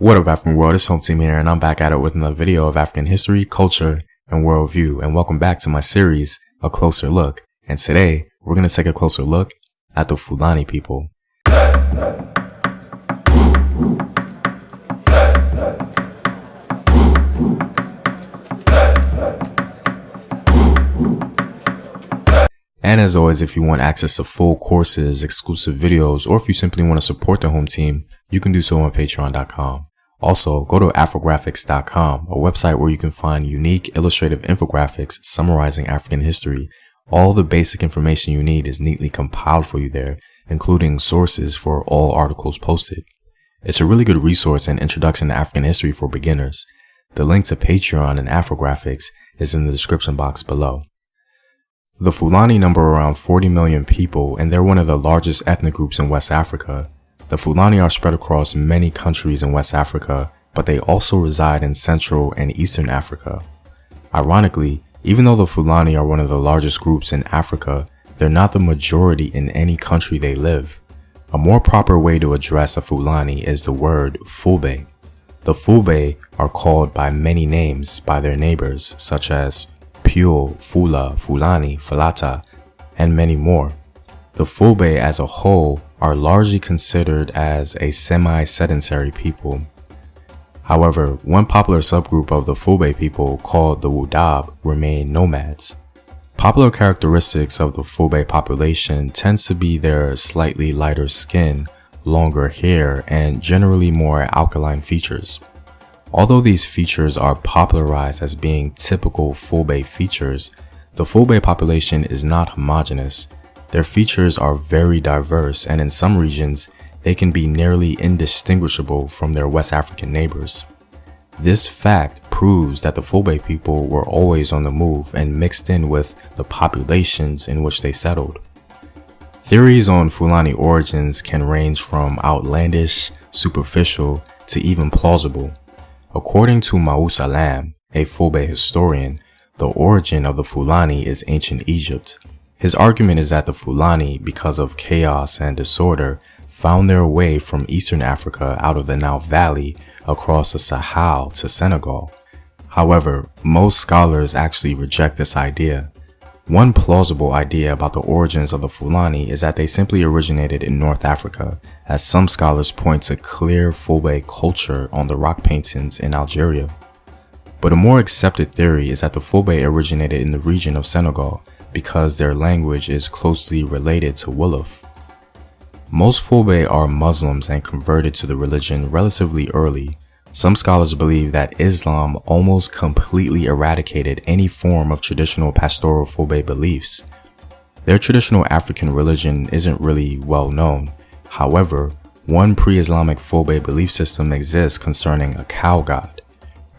What up, African world? It's Home Team here, and I'm back at it with another video of African history, culture, and worldview. And welcome back to my series, A Closer Look. And today, we're going to take a closer look at the Fulani people. And as always, if you want access to full courses, exclusive videos, or if you simply want to support the home team, you can do so on patreon.com. Also, go to afrographics.com, a website where you can find unique illustrative infographics summarizing African history. All the basic information you need is neatly compiled for you there, including sources for all articles posted. It's a really good resource and introduction to African history for beginners. The link to Patreon and Afrographics is in the description box below. The Fulani number around 40 million people, and they're one of the largest ethnic groups in West Africa. The Fulani are spread across many countries in West Africa, but they also reside in Central and Eastern Africa. Ironically, even though the Fulani are one of the largest groups in Africa, they're not the majority in any country they live. A more proper way to address a Fulani is the word Fulbe. The Fulbe are called by many names by their neighbors, such as Pure, Fula, Fulani, Falata, and many more. The Fulbe as a whole are largely considered as a semi-sedentary people. However, one popular subgroup of the Fulbe people, called the Wudab, remain nomads. Popular characteristics of the Fulbe population tends to be their slightly lighter skin, longer hair, and generally more alkaline features. Although these features are popularized as being typical Fulbe features, the Fulbe population is not homogeneous. Their features are very diverse, and in some regions, they can be nearly indistinguishable from their West African neighbors. This fact proves that the Fulbe people were always on the move and mixed in with the populations in which they settled. Theories on Fulani origins can range from outlandish, superficial, to even plausible. According to Mausalam, a Fulbe historian, the origin of the Fulani is ancient Egypt. His argument is that the Fulani, because of chaos and disorder, found their way from Eastern Africa out of the Nile Valley across the Sahel to Senegal. However, most scholars actually reject this idea. One plausible idea about the origins of the Fulani is that they simply originated in North Africa, as some scholars point to clear Fulbe culture on the rock paintings in Algeria. But a more accepted theory is that the Fulbe originated in the region of Senegal because their language is closely related to Wolof. Most Fulbe are Muslims and converted to the religion relatively early. Some scholars believe that Islam almost completely eradicated any form of traditional pastoral Fulbe beliefs. Their traditional African religion isn't really well known. However, one pre-Islamic Fulbe belief system exists concerning a cow god.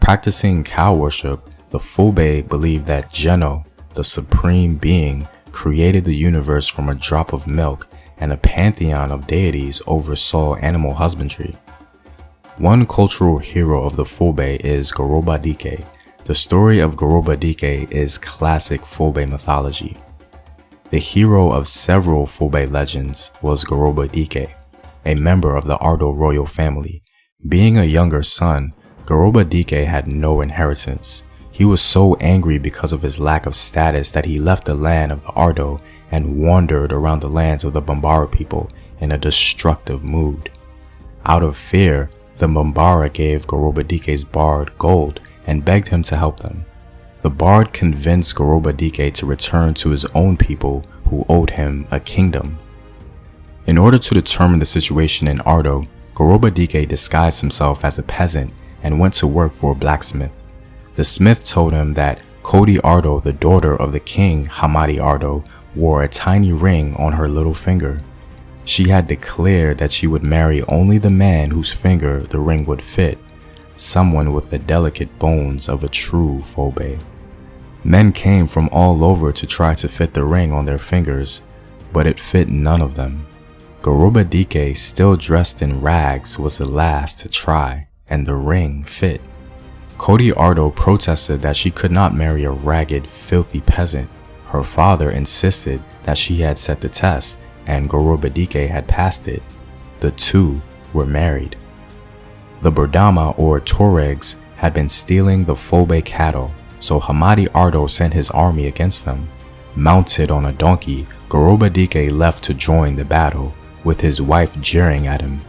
Practicing cow worship, the Fulbe believed that Jeno, the supreme being, created the universe from a drop of milk, and a pantheon of deities oversaw animal husbandry. One cultural hero of the Fulbe is Goroba Dike. The story of Goroba Dike is classic Fulbe mythology. The hero of several Fulbe legends was Goroba Dike, a member of the Ardo royal family. Being a younger son, Goroba Dike had no inheritance. He was so angry because of his lack of status that he left the land of the Ardo and wandered around the lands of the Bambara people in a destructive mood. Out of fear, the Bambara gave Goroba Dike's bard gold and begged him to help them. The bard convinced Goroba Dike to return to his own people who owed him a kingdom. In order to determine the situation in Ardo, Goroba Dike disguised himself as a peasant and went to work for a blacksmith. The smith told him that Kodi Ardo, the daughter of the king Hamadi Ardo, wore a tiny ring on her little finger. She had declared that she would marry only the man whose finger the ring would fit, someone with the delicate bones of a true Fulbe. Men came from all over to try to fit the ring on their fingers, but it fit none of them. Goroba Dike, still dressed in rags, was the last to try, and the ring fit. Kodi Ardo protested that she could not marry a ragged, filthy peasant. Her father insisted that she had set the test, and Goroba Dike had passed it. The two were married. The Berdama or Tuaregs had been stealing the Fulbe cattle, so Hamadi Ardo sent his army against them. Mounted on a donkey, Goroba Dike left to join the battle, with his wife jeering at him.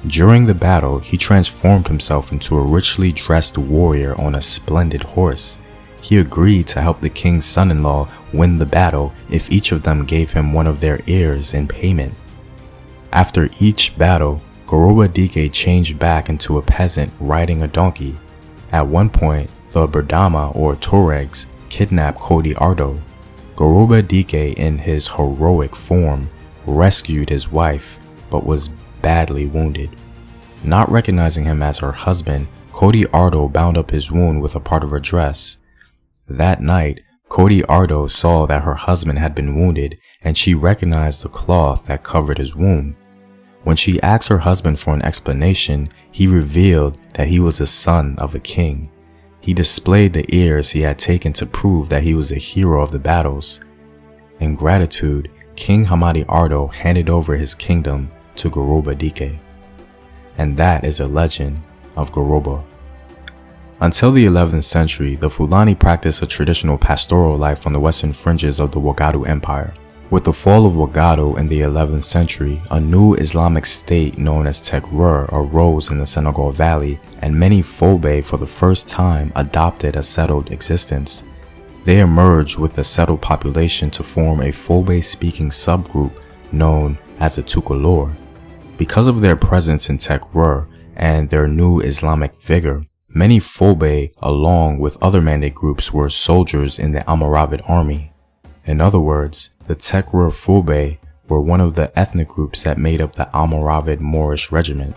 During the battle, he transformed himself into a richly dressed warrior on a splendid horse. He agreed to help the king's son-in-law win the battle if each of them gave him one of their heirs in payment. After each battle, Goroba Dike changed back into a peasant riding a donkey. At one point, the Berdama or Tuaregs kidnapped Kodi Ardo. Goroba Dike, in his heroic form, rescued his wife, but was badly wounded. Not recognizing him as her husband, Kodi Ardo bound up his wound with a part of her dress. That night, Kodi Ardo saw that her husband had been wounded, and she recognized the cloth that covered his wound. When she asked her husband for an explanation, he revealed that he was the son of a king. He displayed the ears he had taken to prove that he was a hero of the battles. In gratitude, King Hamadi Ardo handed over his kingdom to Goroba Dike. And that is the legend of Goroba. Until the 11th century, the Fulani practiced a traditional pastoral life on the western fringes of the Wagadu Empire. With the fall of Wagadu in the 11th century, a new Islamic state known as Tekrur arose in the Senegal Valley, and many Fulbe for the first time adopted a settled existence. They emerged with the settled population to form a Fulbe-speaking subgroup known as the Tukulor. Because of their presence in Tekrur and their new Islamic vigor, many Fulbe, along with other Mandate groups, were soldiers in the Almoravid army. In other words, the Tekrur Fulbe were one of the ethnic groups that made up the Almoravid Moorish regiment.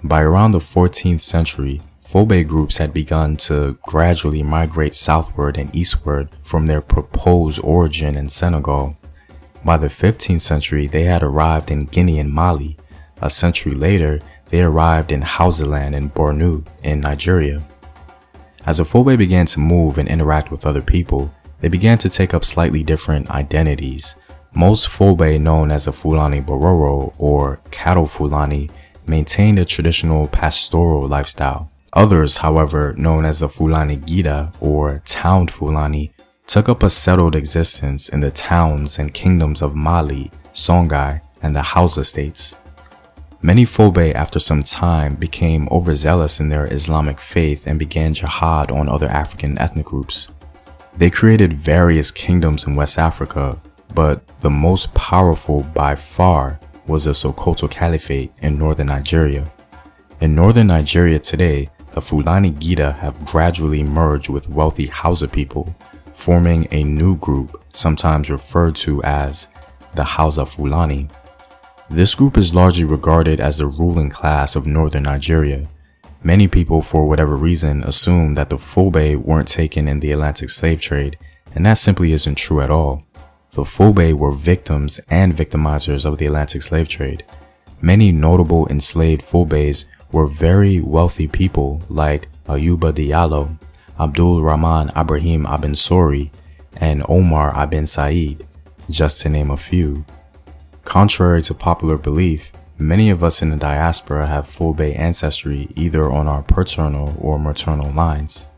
By around the 14th century, Fulbe groups had begun to gradually migrate southward and eastward from their proposed origin in Senegal. By the 15th century, they had arrived in Guinea and Mali. A century later, they arrived in Hausaland and Bornu in Nigeria. As the Fulbe began to move and interact with other people, they began to take up slightly different identities. Most Fulbe, known as the Fulani Bororo or Cattle Fulani, maintained a traditional pastoral lifestyle. Others, however, known as the Fulani Gida or Town Fulani, took up a settled existence in the towns and kingdoms of Mali, Songhai, and the Hausa states. Many Fulbe after some time became overzealous in their Islamic faith and began jihad on other African ethnic groups. They created various kingdoms in West Africa, but the most powerful by far was the Sokoto Caliphate in northern Nigeria. In northern Nigeria today, the Fulani Gida have gradually merged with wealthy Hausa people, forming a new group sometimes referred to as the Hausa Fulani. This group is largely regarded as the ruling class of northern Nigeria. Many people, for whatever reason, assume that the Fulbe weren't taken in the Atlantic slave trade, and that simply isn't true at all. The Fulbe were victims and victimizers of the Atlantic slave trade. Many notable enslaved Fulbes were very wealthy people like Ayuba Diallo, Abdul Rahman Ibrahim Ibn Sori, and Omar Ibn Said, just to name a few. Contrary to popular belief, many of us in the diaspora have Fulbe ancestry either on our paternal or maternal lines.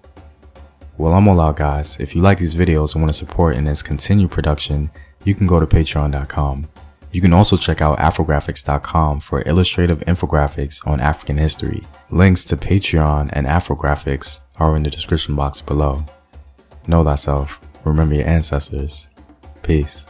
Well, I'm all out, guys. If you like these videos and want to support in its continued production, you can go to patreon.com. You can also check out Afrographics.com for illustrative infographics on African history. Links to Patreon and Afrographics are in the description box below. Know thyself, remember your ancestors. Peace.